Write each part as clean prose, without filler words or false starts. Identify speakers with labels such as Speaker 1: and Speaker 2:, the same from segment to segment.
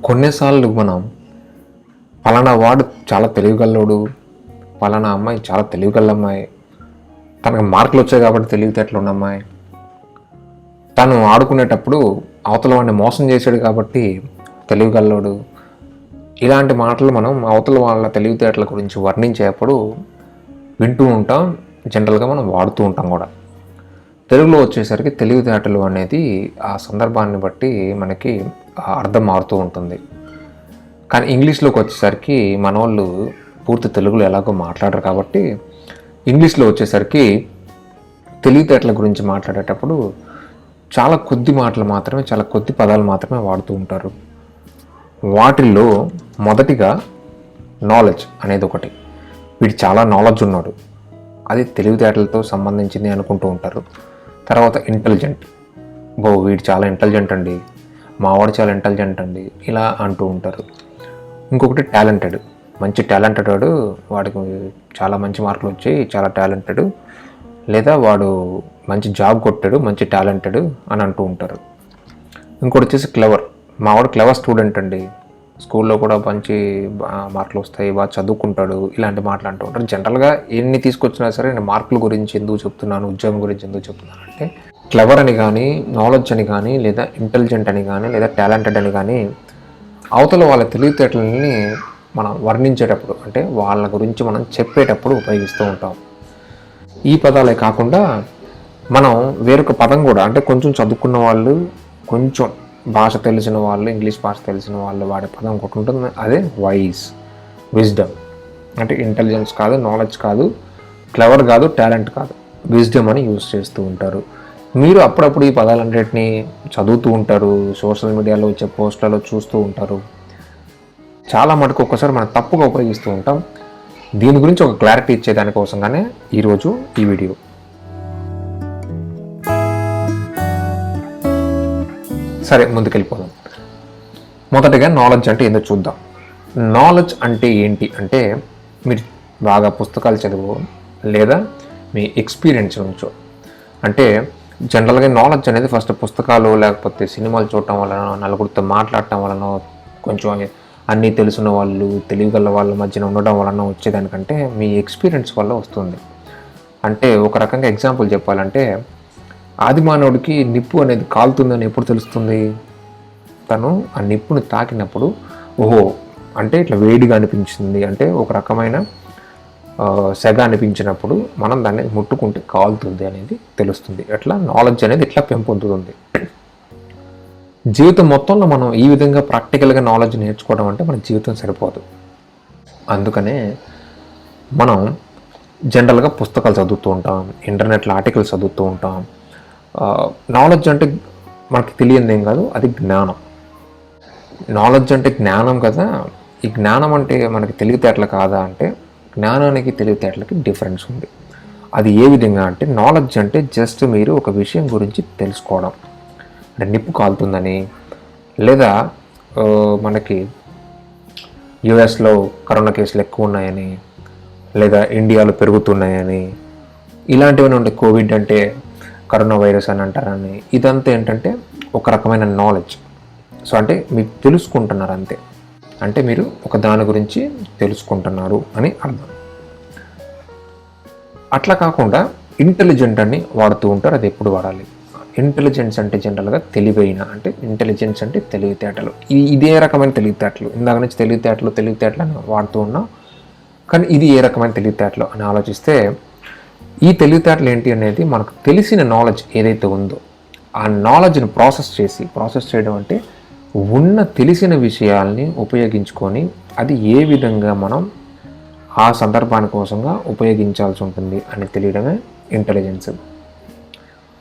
Speaker 1: కొన్నిసార్లు మనం పలానా వాడు చాలా తెలివిగల్లోడు, పలానా అమ్మాయి చాలా తెలివిగల అమ్మాయి, తనకు మార్కులు వచ్చాయి కాబట్టి తెలివితేటలు ఉన్న అమ్మాయి, తను ఆడుకునేటప్పుడు అవతల వాడిని మోసం చేశాడు కాబట్టి తెలివిగల్లోడు, ఇలాంటి మాటలు మనం అవతల వాళ్ళ తెలివితేటల గురించి వర్ణించేటప్పుడు వింటూ ఉంటాం. జనరల్గా మనం వాడుతూ ఉంటాం కూడా. తెలుగులో వచ్చేసరికి తెలివితేటలు అనేది ఆ సందర్భాన్ని బట్టి మనకి అర్థం మారుతూ ఉంటుంది. కానీ ఇంగ్లీష్లోకి వచ్చేసరికి మన వాళ్ళు పూర్తి తెలుగులో ఎలాగో మాట్లాడరు కాబట్టి ఇంగ్లీష్లో వచ్చేసరికి తెలివితేటల గురించి మాట్లాడేటప్పుడు చాలా కొద్ది మాటలు మాత్రమే, చాలా కొద్ది పదాలు మాత్రమే వాడుతూ ఉంటారు. వాటిల్లో మొదటిగా నాలెడ్జ్ అనేది ఒకటి. వీడు చాలా నాలెడ్జ్ ఉన్నాడు, అది తెలివితేటలతో సంబంధించింది అనుకుంటూ ఉంటారు. తర్వాత ఇంటెలిజెంట్, వీడు చాలా ఇంటెలిజెంట్ అండి, మావాడు చాలా ఇంటెలిజెంట్ అండి, ఇలా అంటూ ఉంటారు. ఇంకొకటి టాలెంటెడ్, మంచి టాలెంటెడ్ వాడు, వాడికి చాలా మంచి మార్కులు వచ్చాయి, చాలా టాలెంటెడ్, లేదా వాడు మంచి జాబ్ కొట్టాడు, మంచి టాలెంటెడ్ అని అంటూ ఉంటారు. ఇంకోటి వచ్చేసి క్లెవర్, మావాడు క్లెవర్ స్టూడెంట్ అండి, స్కూల్లో కూడా మంచి మార్కులు వస్తాయి, బాగా చదువుకుంటాడు, ఇలాంటి మాటలు అంటూ ఉంటారు. జనరల్గా ఎన్ని తీసుకొచ్చినా సరే నేను మార్కుల గురించి ఎందుకు చెప్తున్నాను, ఉద్యోగం గురించి ఎందుకు చెప్తున్నాను అంటే, క్లెవర్ అని కానీ, నాలెడ్జ్ అని కానీ, లేదా ఇంటెలిజెంట్ అని కానీ, లేదా టాలెంటెడ్ అని కానీ అవతల వాళ్ళ తెలివితేటలని మనం వర్ణించేటప్పుడు, అంటే వాళ్ళ గురించి మనం చెప్పేటప్పుడు ఉపయోగిస్తూ ఉంటాం. ఈ పదాలే కాకుండా మనం వేరొక పదం కూడా, అంటే కొంచెం చదువుకున్న వాళ్ళు, కొంచెం భాష తెలిసిన వాళ్ళు, ఇంగ్లీష్ భాష తెలిసిన వాళ్ళు వాడే పదం ఒకటి ఉంటుంది, అదే వైజ్, విజ్డమ్. అంటే ఇంటెలిజెన్స్ కాదు, నాలెడ్జ్ కాదు, క్లెవర్ కాదు, టాలెంట్ కాదు, విజ్డమ్ అని యూజ్ చేస్తూ ఉంటారు. మీరు అప్పుడప్పుడు ఈ పదాలన్నింటినీ చదువుతూ ఉంటారు, సోషల్ మీడియాలో వచ్చే పోస్టులలో చూస్తూ ఉంటారు. చాలా మటుకు ఒక్కసారి మనం తప్పుగా ఉపయోగిస్తూ ఉంటాం. దీని గురించి ఒక క్లారిటీ ఇచ్చేదానికోసంగానే ఈరోజు ఈ వీడియో. సరే, ముందుకెళ్ళిపోదాం. మొదటిగా నాలెడ్జ్ అంటే ఏందో చూద్దాం. నాలెడ్జ్ అంటే ఏంటి అంటే, మీరు బాగా పుస్తకాలు చదువు లేదా మీ ఎక్స్పీరియన్స్ నుంచో, అంటే జనరల్గా నాలెడ్జ్ అనేది ఫస్ట్ పుస్తకాలు లేకపోతే సినిమాలు చూడటం వలన, నలుగురితో మాట్లాడటం వలన, కొంచెం అన్నీ తెలుసున్న వాళ్ళు, తెలివిగల వాళ్ళ మధ్యన ఉండడం వలన వచ్చేదానికంటే మీ ఎక్స్పీరియన్స్ వల్ల వస్తుంది. అంటే ఒక రకంగా ఎగ్జాంపుల్ చెప్పాలంటే, ఆది మానవుడికి నిప్పు అనేది కాలుతుందని ఎప్పుడు తెలుస్తుంది? తను ఆ నిప్పుని తాకినప్పుడు, ఓహో అంటే ఇట్లా వేడిగా అనిపించింది, అంటే ఒక రకమైన సెగ అనిపించినప్పుడు మనం దాన్ని ముట్టుకుంటే కాలుతుంది అనేది తెలుస్తుంది. అట్లా నాలెడ్జ్ అనేది ఇట్లా పెంపొందుతుంది. జీవితం మొత్తంలో మనం ఈ విధంగా ప్రాక్టికల్గా నాలెడ్జ్ నేర్చుకోవడం అంటే మన జీవితం సరిపోదు. అందుకనే మనం జనరల్గా పుస్తకాలు చదువుతూ ఉంటాం, ఇంటర్నెట్లో ఆర్టికల్స్ చదువుతూ ఉంటాం. నాలెడ్జ్ అంటే మనకి తెలియనిది ఏం కాదు, అది జ్ఞానం. నాలెడ్జ్ అంటే జ్ఞానం కదా. ఈ జ్ఞానం అంటే మనకి తెలివితేటలు కాదా అంటే, జ్ఞానానికి తెలివితేటలకి డిఫరెన్స్ ఉంది. అది ఏ విధంగా అంటే, నాలెడ్జ్ అంటే జస్ట్ మీరు ఒక విషయం గురించి తెలుసుకోవడం, అంటే నిప్పు కాలుతుందని, లేదా మనకి యుఎస్లో కరోనా కేసులు ఎక్కువ ఉన్నాయని, లేదా ఇండియాలో పెరుగుతున్నాయని, ఇలాంటివన్నీ ఉంటాయి. కోవిడ్ అంటే కరోనా వైరస్ అని అంటారని. ఇదంతా ఏంటంటే ఒక రకమైన నాలెడ్జ్. సో అంటే మీరు తెలుసుకుంటున్నారు అంతే, అంటే మీరు ఒక దాని గురించి తెలుసుకుంటున్నారు అని అర్థం. అట్లా కాకుండా ఇంటెలిజెంట్ అని వాడుతూ ఉంటారు. అది ఎప్పుడు వాడాలి? ఇంటెలిజెన్స్ అంటే జనరల్గా తెలివైన, అంటే ఇంటెలిజెన్స్ అంటే తెలివితేటలు. ఇదే రకమైన తెలివితేటలు. ఇందాక నుంచి తెలివితేటలు అని వాడుతూ ఉన్నాం, కానీ ఇది ఏ రకమైన తెలివితేటలు అని ఆలోచిస్తే, ఈ తెలివితేటలు ఏంటి అనేది మనకు తెలిసిన నాలెడ్జ్ ఏదైతే ఉందో ఆ నాలెడ్జ్ని ప్రాసెస్ చేయడం అంటే ఉన్న తెలిసిన విషయాల్ని ఉపయోగించుకొని అది ఏ విధంగా మనం ఆ సందర్భాని కోసంగా ఉపయోగించాల్సి ఉంటుంది అని తెలియడమే ఇంటెలిజెన్స్.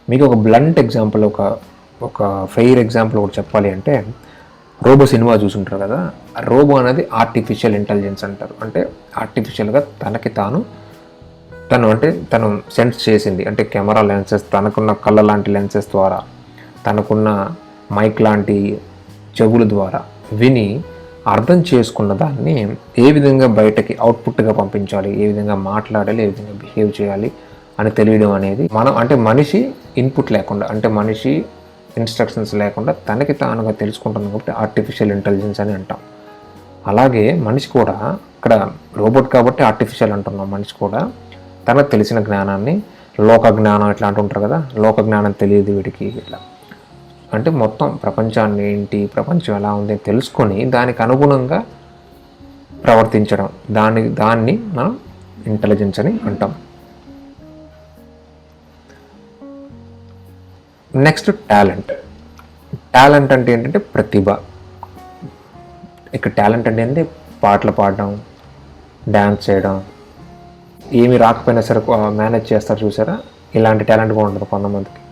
Speaker 1: మీకు ఒక బ్లంట్ ఎగ్జాంపుల్, ఒక ఫెయిర్ ఎగ్జాంపుల్ ఒకటి చెప్పాలి అంటే, రోబో సినిమా చూసుంటారు కదా. ఆ రోబో అనేది ఆర్టిఫిషియల్ ఇంటెలిజెన్స్ అంటారు. అంటే ఆర్టిఫిషియల్గా తనకి తను సెన్స్ చేసింది, అంటే కెమెరా లెన్సెస్, తనకున్న కళ్ళ లాంటి లెన్సెస్ ద్వారా, తనకున్న మైక్ లాంటి చెవుల ద్వారా విని అర్థం చేసుకున్న దాన్ని ఏ విధంగా బయటకి అవుట్పుట్గా పంపించాలి, ఏ విధంగా మాట్లాడాలి, ఏ విధంగా బిహేవ్ చేయాలి అని తెలియడం అనేది మనం, అంటే మనిషి ఇన్పుట్ లేకుండా, అంటే మనిషి ఇన్స్ట్రక్షన్స్ లేకుండా తనకి తానుగా తెలుసుకుంటుంది కాబట్టి ఆర్టిఫిషియల్ ఇంటెలిజెన్స్ అని అంటాం. అలాగే మనిషి కూడా ఇక్కడ రోబోట్ కాబట్టి ఆర్టిఫిషియల్ అంటున్నాం. మనిషి కూడా తనకు తెలిసిన జ్ఞానాన్ని, లోక జ్ఞానం ఇట్లా అంటుంటారు కదా, లోక జ్ఞానం తెలియదు వీడికి ఇట్లా అంటే మొత్తం ప్రపంచాన్ని ఏంటి, ప్రపంచం ఎలా ఉంది తెలుసుకొని దానికి అనుగుణంగా ప్రవర్తించడం, దాన్ని మనం ఇంటెలిజెన్స్ అని అంటాం. Next talent. టాలెంట్ అంటే ఏంటంటే ప్రతిభ. ఇక్కడ టాలెంట్ అంటే ఏంటంటే పాటలు పాడడం, డ్యాన్స్ చేయడం, ఏమి రాకపోయినా సరే మేనేజ్ చేస్తారు చూసారా, ఇలాంటి టాలెంట్ కూడా ఉంటుంది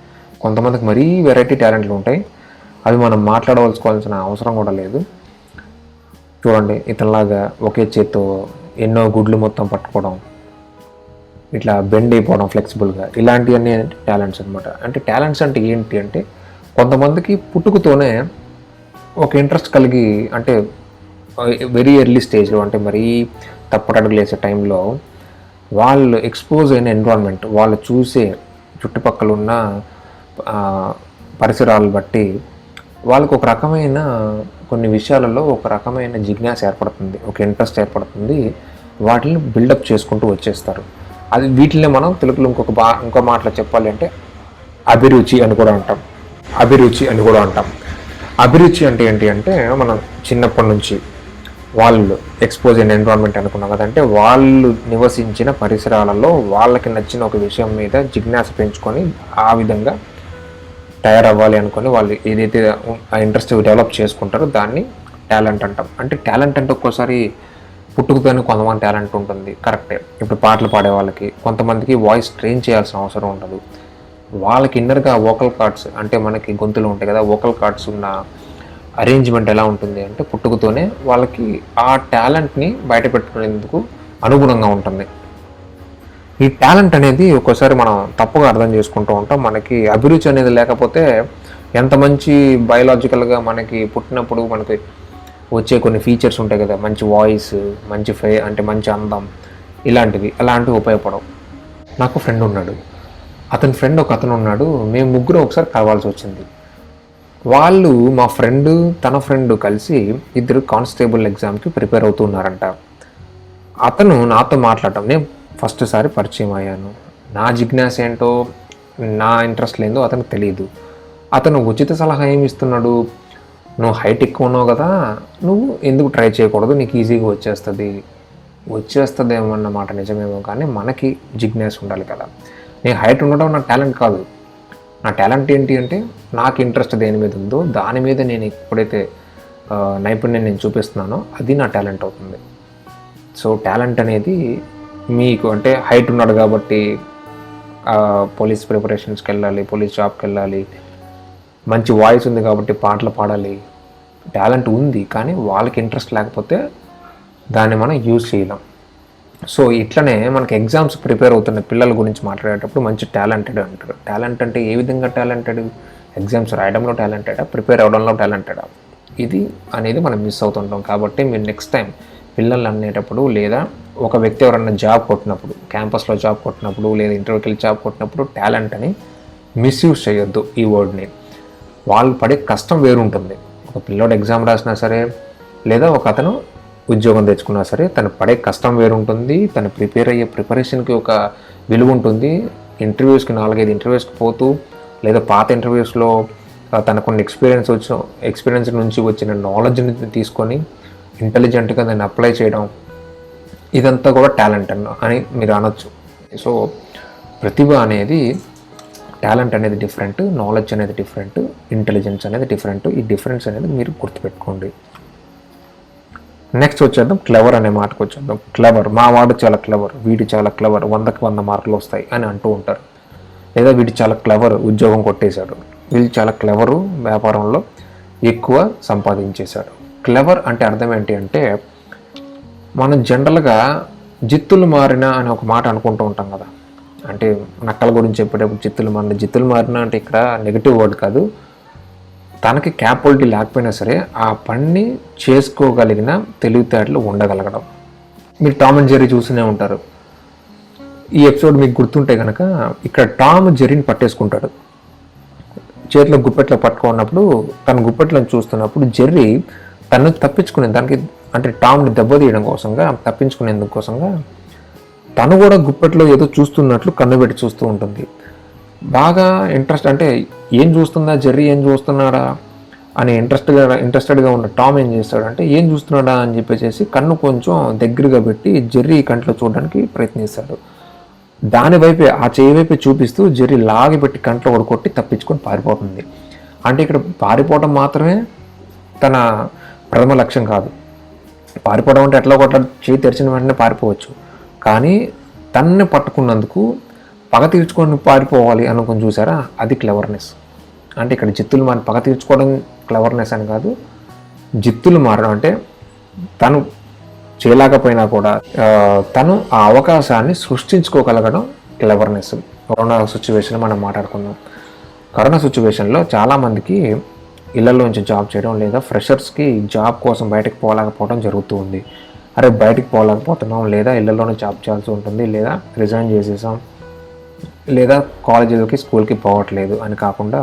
Speaker 1: కొంతమందికి మరీ వెరైటీ టాలెంట్లు ఉంటాయి. అవి మనం మాట్లాడవలసుకోవాల్సిన అవసరం కూడా లేదు. చూడండి, ఇతనిలాగా ఒకే చేత్తో ఎన్నో గుడ్లు మొత్తం పట్టుకోవడం, ఇట్లా బెండ్ అయిపోవడం ఫ్లెక్సిబుల్గా, ఇలాంటివన్నీ టాలెంట్స్ అనమాట. అంటే టాలెంట్స్ అంటే ఏంటి అంటే కొంతమందికి పుట్టుకతోనే ఒక ఇంట్రెస్ట్ కలిగి, అంటే వెరీ ఎర్లీ స్టేజ్లో, అంటే మరీ తప్పటడుగులు వేసే టైంలో వాళ్ళు ఎక్స్పోజ్ అయిన ఎన్విరాన్మెంట్, వాళ్ళు చూసే చుట్టుపక్కల ఉన్న పరిసరాలు బట్టి వాళ్ళకు ఒక రకమైన కొన్ని విషయాలలో ఒక రకమైన జిజ్ఞాస ఏర్పడుతుంది, ఒక ఇంట్రెస్ట్ ఏర్పడుతుంది. వాటిని బిల్డప్ చేసుకుంటూ వచ్చేస్తారు. అది వీటిని మనం తెలుగులో ఇంకో మాటలో చెప్పాలి అంటే అభిరుచి అని కూడా అంటాం. అభిరుచి అంటే ఏంటి అంటే మనం చిన్నప్పటి నుంచి వాళ్ళు ఎక్స్పోజ్ అయిన ఎన్విరాన్మెంట్ అనుకున్నాం కదంటే వాళ్ళు నివసించిన పరిసరాలలో వాళ్ళకి నచ్చిన ఒక విషయం మీద జిజ్ఞాస పెంచుకొని ఆ విధంగా తయారవ్వాలి అనుకొని వాళ్ళు ఏదైతే ఆ ఇంట్రెస్ట్ డెవలప్ చేసుకుంటారో దాన్ని టాలెంట్ అంటాం. అంటే టాలెంట్ అంటే ఒక్కోసారి పుట్టుకతోనే కొంతమంది టాలెంట్ ఉంటుంది, కరెక్టే. ఇప్పుడు పాటలు పాడే వాళ్ళకి కొంతమందికి వాయిస్ ట్రైన్ చేయాల్సిన అవసరం ఉండదు. వాళ్ళకి ఇన్నర్గా వోకల్ కార్డ్స్, అంటే మనకి గొంతులు ఉంటాయి కదా, వోకల్ కార్డ్స్ ఉన్న అరేంజ్మెంట్ ఎలా ఉంటుంది అంటే పుట్టుకతోనే వాళ్ళకి ఆ టాలెంట్ని బయట పెట్టుకునేందుకు అనుగుణంగా ఉంటుంది. ఈ టాలెంట్ అనేది ఒక్కోసారి మనం తప్పుగా అర్థం చేసుకుంటూ ఉంటాం. మనకి అభిరుచి అనేది లేకపోతే ఎంత మంచి బయోలాజికల్గా మనకి పుట్టినప్పుడు మనకి వచ్చే కొన్ని ఫీచర్స్ ఉంటాయి కదా, మంచి వాయిస్, మంచి అంటే మంచి అందం, అలాంటివి ఉపయోగపడవు. నాకు ఫ్రెండ్ ఉన్నాడు, అతని ఫ్రెండ్ అతను ఉన్నాడు. మేము ముగ్గురు ఒకసారి కలవాల్సి వచ్చింది. వాళ్ళు మా ఫ్రెండ్ తన ఫ్రెండ్ కలిసి ఇద్దరు కానిస్టేబుల్ ఎగ్జామ్కి ప్రిపేర్ అవుతున్నారంట. అతను నాతో మాట్లాడటం, నేను ఫస్ట్ సారి పరిచయం అయ్యాను. నా జిజ్ఞాస ఏంటో, నా ఇంట్రెస్ట్ లేదో అతనికి తెలియదు. అతను ఉచిత సలహా ఏమి ఇస్తున్నాడు, నువ్వు హైట్ ఎక్కువ ఉన్నావు కదా, నువ్వు ఎందుకు ట్రై చేయకూడదు, నీకు ఈజీగా వచ్చేస్తుంది ఏమన్నమాట నిజమేమో, కానీ మనకి జిజ్ఞాస ఉండాలి కదా. నేను హైట్ ఉండడం నా టాలెంట్ కాదు. నా టాలెంట్ ఏంటి అంటే నాకు ఇంట్రెస్ట్ దేని మీద ఉందో దాని మీద నేను ఎప్పుడైతే నైపుణ్యం నేను చూపిస్తున్నానో అది నా టాలెంట్ అవుతుంది. సో టాలెంట్ అనేది మీకు అంటే హైట్ ఉన్నాడు కాబట్టి పోలీస్ ప్రిపరేషన్స్కి వెళ్ళాలి, పోలీస్ జాబ్కి వెళ్ళాలి, మంచి వాయిస్ ఉంది కాబట్టి పాటలు పాడాలి, టాలెంట్ ఉంది కానీ వాళ్ళకి ఇంట్రెస్ట్ లేకపోతే దాన్ని మనం యూజ్ చేయలేం. సో ఇట్లనే మనకి ఎగ్జామ్స్ ప్రిపేర్ అవుతున్న పిల్లల గురించి మాట్లాడేటప్పుడు మంచి టాలెంటెడ్ అంటారు. టాలెంట్ అంటే ఏ విధంగా టాలెంటెడ్, ఎగ్జామ్స్ రాయడంలో టాలెంటెడా, ప్రిపేర్ అవ్వడంలో టాలెంటెడా, ఇది అనేది మనం మిస్ అవుతుంటాం. కాబట్టి మీరు నెక్స్ట్ టైం పిల్లలు అనేటప్పుడు, లేదా ఒక వ్యక్తి ఎవరన్నా జాబ్ కొట్టినప్పుడు, క్యాంపస్లో జాబ్ కొట్టినప్పుడు, లేదా ఇంటర్వ్యూకి వెళ్ళి జాబ్ కొట్టినప్పుడు టాలెంట్ అని మిస్యూజ్ చేయొద్దు ఈ వర్డ్ని. వాళ్ళు పడే కష్టం వేరుంటుంది. ఒక పిల్లోడు ఎగ్జామ్ రాసినా సరే, లేదా ఒక అతను ఉద్యోగం తెచ్చుకున్నా సరే, తను పడే కష్టం వేరుంటుంది, తను ప్రిపేర్ అయ్యే ప్రిపరేషన్కి ఒక విలువ ఉంటుంది. ఇంటర్వ్యూస్కి 4-5 ఇంటర్వ్యూస్కి పోతూ, లేదా పాత ఇంటర్వ్యూస్లో తనకున్న ఎక్స్పీరియన్స్ నుంచి వచ్చిన నాలెడ్జ్ని తీసుకొని ఇంటెలిజెంట్గా దాన్ని అప్లై చేయడం, ఇదంతా కూడా టాలెంట్ అని మీరు అనొచ్చు. సో ప్రతిభ అనేది, టాలెంట్ అనేది డిఫరెంట్, నాలెడ్జ్ అనేది డిఫరెంట్, ఇంటెలిజెన్స్ అనేది డిఫరెంట్. ఈ డిఫరెన్స్ అనేది మీరు గుర్తుపెట్టుకోండి. నెక్స్ట్ వచ్చేద్దాం క్లెవర్ అనే మాటకు వచ్చేద్దాం. క్లెవర్, మా వాడు చాలా క్లెవర్, వీడు చాలా క్లెవర్, 100కి 100 మార్కులు వస్తాయి అని అంటూ ఉంటారు. లేదా వీడు చాలా క్లెవర్, ఉద్యోగం కొట్టేశాడు, వీడు చాలా క్లెవరు, వ్యాపారంలో ఎక్కువ సంపాదించేశాడు. క్లెవర్ అంటే అర్థం ఏంటి అంటే, మనం జనరల్గా జిత్తులు మారిన అని ఒక మాట అనుకుంటూ ఉంటాం కదా. అంటే నక్కల గురించి చెప్పేటప్పుడు జిత్తులు మారిన అంటే ఇక్కడ నెగిటివ్ వర్డ్ కాదు, తనకి క్యాపబిలిటీ లేకపోయినా సరే ఆ పని చేసుకోగలిగిన తెలివితేటలు ఉండగలగడం. మీరు టామ్ అండ్ జెర్రీ చూస్తూనే ఉంటారు. ఈ ఎపిసోడ్ మీకు గుర్తుంటే కనుక ఇక్కడ టామ్ జెర్రీని పట్టేసుకుంటాడు. చేతిలో గుప్పెట్లో పట్టుకున్నప్పుడు తన గుప్పెట్లను చూస్తున్నప్పుడు జెర్రీ తను తప్పించుకునే దానికి అంటే టామ్ని దెబ్బతీయడం కోసంగా తప్పించుకునేందుకు కోసంగా తను కూడా గుప్పెట్లో ఏదో చూస్తున్నట్లు కన్ను పెట్టి చూస్తూ ఉంటుంది. బాగా ఇంట్రెస్ట్ అంటే ఏం చూస్తుందా జెర్రీ ఏం చూస్తున్నాడా అని ఇంట్రెస్టెడ్గా ఉన్న టామ్ ఏం చేస్తాడంటే ఏం చూస్తున్నాడా అని చెప్పేసి కన్ను కొంచెం దగ్గరగా పెట్టి జెర్రీ కంట్లో చూడడానికి ప్రయత్నిస్తాడు. దాని వైపే ఆ చేయి వైపే చూపిస్తూ జెర్రీ లాగి పెట్టి కంట్లో కొట్టి తప్పించుకొని పారిపోతుంది. అంటే ఇక్కడ పారిపోవడం మాత్రమే తన ప్రథమ లక్ష్యం కాదు. పారిపోవడం అంటే ఎట్లా కొట్ల చేయి తెరిచిన వెంటనే పారిపోవచ్చు, కానీ తన్ని పట్టుకున్నందుకు పగ తీర్చుకొని పారిపోవాలి అనుకుని చూసారా, అది క్లెవర్నెస్. అంటే ఇక్కడ జిత్తులు మారి పగ తీర్చుకోవడం క్లెవర్నెస్ అని కాదు, జిత్తులు మారడం అంటే తను చేయలేకపోయినా కూడా తను ఆ అవకాశాన్ని సృష్టించుకోగలగడం క్లెవర్నెస్. కరోనా సిచ్యువేషన్ మనం మాట్లాడుకుందాం. కరోనా సిచ్యువేషన్లో చాలామందికి ఇళ్లలోంచి జాబ్ చేయడం లేదా ఫ్రెషర్స్కి జాబ్ కోసం బయటకు పోలేకపోవడం జరుగుతూ ఉంది. అరే బయటకు పోలేకపోతున్నాం, లేదా ఇళ్లలోనే జాబ్ చేయాల్సి ఉంటుంది, లేదా రిజైన్ చేసేసాం, లేదా కాలేజీలకి స్కూల్కి పోవట్లేదు అని కాకుండా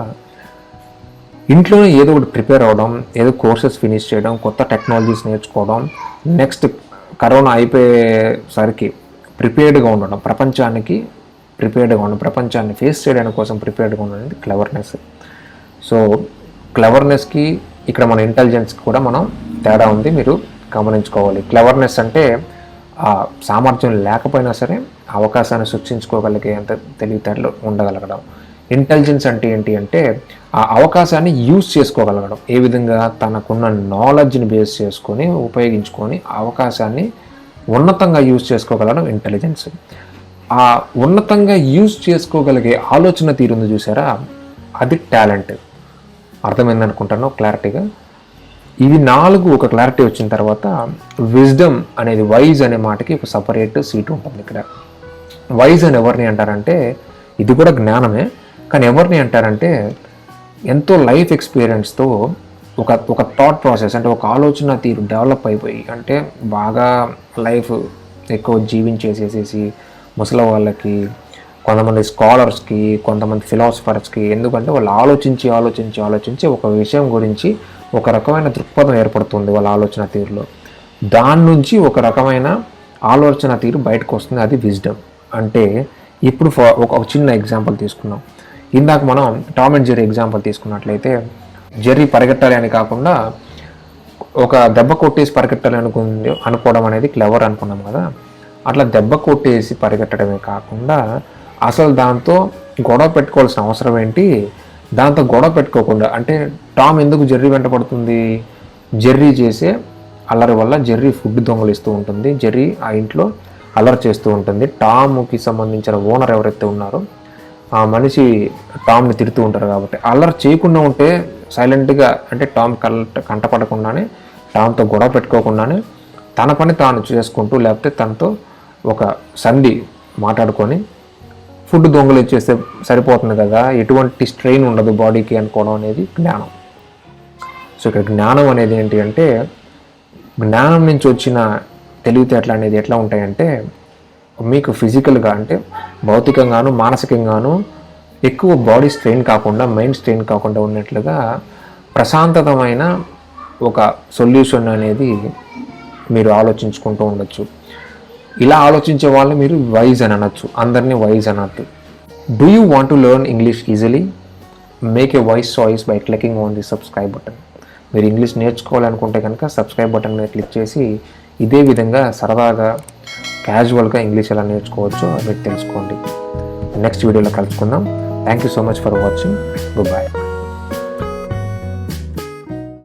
Speaker 1: ఇంట్లోనే ఏదో ఒకటి ప్రిపేర్ అవ్వడం, ఏదో కోర్సెస్ ఫినిష్ చేయడం, కొత్త టెక్నాలజీస్ నేర్చుకోవడం, నెక్స్ట్ కరోనా అయిపోయేసరికి ప్రిపేర్డ్గా ఉండడం, ప్రపంచానికి ప్రిపేర్డ్గా ఉండడం, ప్రపంచాన్ని ఫేస్ చేయడానికి కోసం ప్రిపేర్డ్గా ఉండడం అనేది క్లెవర్నెస్. సో క్లెవర్నెస్కి ఇక్కడ మన ఇంటెలిజెన్స్కి కూడా మనం తేడా ఉంది, మీరు గమనించుకోవాలి. క్లెవర్నెస్ అంటే ఆ సామర్థ్యం లేకపోయినా సరే అవకాశాన్ని సృష్టించుకోగలిగే అంత తెలివితేటలు ఉండగలగడం. ఇంటెలిజెన్స్ అంటే ఏంటి అంటే ఆ అవకాశాన్ని యూజ్ చేసుకోగలగడం. ఏ విధంగా తనకున్న నాలెడ్జ్ని బేస్ చేసుకొని ఉపయోగించుకొని అవకాశాన్ని ఉన్నతంగా యూజ్ చేసుకోగలగడం ఇంటెలిజెన్స్. ఆ ఉన్నతంగా యూజ్ చేసుకోగలిగే ఆలోచన తీరుంది చూసారా, అది టాలెంట్. అర్థమైందనుకుంటాను క్లారిటీగా. ఇవి 4 ఒక క్లారిటీ వచ్చిన తర్వాత విజ్డమ్ అనేది, వైజ్ అనే మాటకి ఒక సపరేట్ సీట్ ఉంటుంది ఇక్కడ. వైజ్ అని ఎవరిని అంటారంటే, ఇది కూడా జ్ఞానమే, కానీ ఎవరిని అంటారంటే ఎంతో లైఫ్ ఎక్స్పీరియన్స్తో ఒక థాట్ ప్రాసెస్ అంటే ఒక ఆలోచన తీరు డెవలప్ అయిపోయి, అంటే బాగా లైఫ్ ఎక్కువ జీవించేసేసేసి ముసలి వాళ్ళకి, కొంతమంది స్కాలర్స్కి, కొంతమంది ఫిలాసఫర్స్కి, ఎందుకంటే వాళ్ళు ఆలోచించి ఒక విషయం గురించి ఒక రకమైన దృక్పథం ఏర్పడుతుంది వాళ్ళ ఆలోచన తీరులో. దాని నుంచి ఒక రకమైన ఆలోచన తీరు బయటకు వస్తుంది, అది విజ్డమ్. అంటే ఇప్పుడు ఒక చిన్న ఎగ్జాంపుల్ తీసుకున్నాం. ఇందాక మనం టామ్ అండ్ జెర్రీ ఎగ్జాంపుల్ తీసుకున్నట్లయితే, జెర్రీ పరిగెట్టాలి అని కాకుండా ఒక దెబ్బ కొట్టేసి పరిగెట్టాలి అనుకోవడం అనేది క్లెవర్ అనుకున్నాం కదా. అట్లా దెబ్బ కొట్టేసి పరిగెట్టడమే కాకుండా అసలు దాంతో గొడవ పెట్టుకోవాల్సిన అవసరం ఏంటి, దాంతో గొడవ పెట్టుకోకుండా, అంటే టామ్ ఎందుకు జెర్రీ వెంట పడుతుంది, జెర్రీ చేసే అల్లరి వల్ల. జెర్రీ ఫుడ్ దొంగలిస్తూ ఉంటుంది, జెర్రీ ఆ ఇంట్లో అల్లరి చేస్తూ ఉంటుంది. టామ్కి సంబంధించిన ఓనర్ ఎవరైతే ఉన్నారో ఆ మనిషి టామ్ని తిడుతూ ఉంటారు కాబట్టి, అల్లరి చేయకుండా ఉంటే సైలెంట్గా, అంటే టామ్ కంటపడకుండానే, టామ్తో గొడవ పెట్టుకోకుండానే తన పని తాను చేసుకుంటూ, లేకపోతే తనతో ఒక సంధి మాట్లాడుకొని ఫుడ్ దొంగలు ఇచ్చేస్తే సరిపోతుంది కదా, ఎటువంటి స్ట్రెయిన్ ఉండదు బాడీకి అనుకోవడం అనేది జ్ఞానం. సో ఇక్కడ జ్ఞానం అనేది ఏంటి అంటే, జ్ఞానం నుంచి వచ్చిన తెలివితేటలు అనేది ఎట్లా ఉంటాయంటే, మీకు ఫిజికల్గా అంటే భౌతికంగాను మానసికంగాను ఎక్కువ బాడీ స్ట్రెయిన్ కాకుండా, మైండ్ స్ట్రెయిన్ కాకుండా ఉన్నట్లుగా ప్రశాంతమైన ఒక సొల్యూషన్ అనేది మీరు ఆలోచించుకుంటూ ఉండొచ్చు. ఇలా ఆలోచించే వాళ్ళని మీరు వైజ్ అని అనొచ్చు, అందరినీ వైజ్ అనొద్దు. Do you want to learn English easily? Make a wise choice by clicking on the subscribe button. మీరు ఇంగ్లీష్ నేర్చుకోవాలనుకుంటే కనుక సబ్స్క్రైబ్ బటన్ మీద క్లిక్ చేసి ఇదే విధంగా సరదాగా క్యాజువల్గా ఇంగ్లీష్ ఎలా నేర్చుకోవచ్చో మీరు తెలుసుకోండి. నెక్స్ట్ వీడియోలో కలుసుకుందాం. Thank you so much for watching. Good bye.